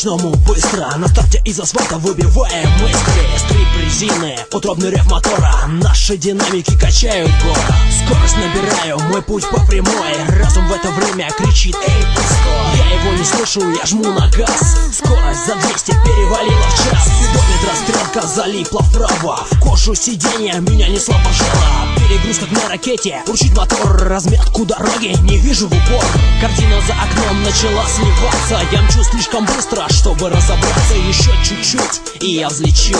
по-речному быстро. На старте из асфальта выбиваем мысли. Скрип резины, утробный рев мотора. Наши динамики качают город. Скорость набираю, мой путь по прямой. Разум в это время кричит: эй, пустой. Я его не слышу, я жму на газ. Скорость за 200 перевалила в час. Спидометра стрелка залипла вправо. В кожу сиденья меня несло пожало. Перегруз как на ракете, урчит мотор. Разметку дороги не вижу в упор. Картина за окном начала сливаться. Я мчу слишком быстро, чтобы разобраться. Еще чуть-чуть, и я взлечу.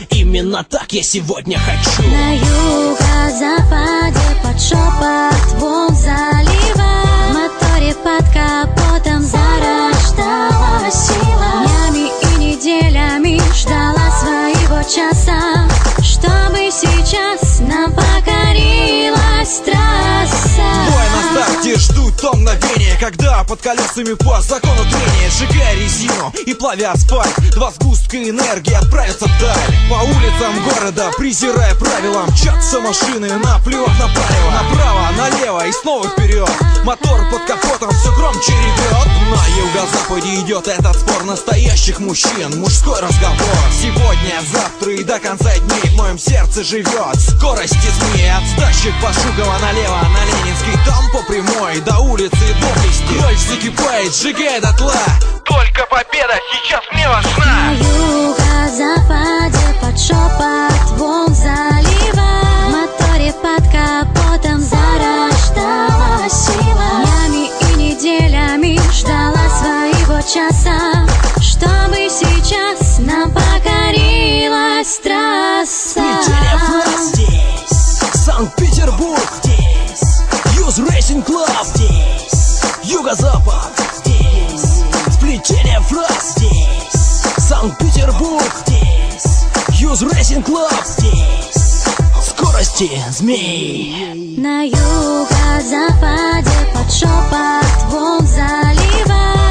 Именно так я сегодня хочу. На юго-западе под шепот волн залива. В моторе под капотом зарождалась сила. Днями и неделями ждала своего часа, чтобы сейчас нам покорилась трасса. Бой на старте, ждут то мгновение, когда под колесами по закону трения, сжигая резину и плавя асфальт, два сгустка энергии отправятся вдаль. По улицам города, презирая правила, мчатся машины, наплевав на палево. Направо, налево и снова вперед. Мотор под капотом все громче ревет. На юго-западе идет этот спор настоящих мужчин, мужской разговор. Сегодня, завтра и до конца дней в моем сердце живет скорость змеи. От стащек по Жукова налево на Ленинский, там по прямой до улицы доблести. Кровь закипает, сжигает дотла. Только победа сейчас мне важна. На юго-западе под шепот волн залива. В моторе под капотом зарождалась сила. Днями и неделями ждала своего часа, чтобы сейчас нам покорилась трасса. Сплетение фраз здесь, Санкт-Петербург здесь, Юз Рейсинг Клаб здесь, юго-запад здесь. Сплетение фраз здесь, Санкт-Петербург здесь, Юз Рейсинг Клаб здесь. Скорости змей. На юго-западе под шепот волн залива.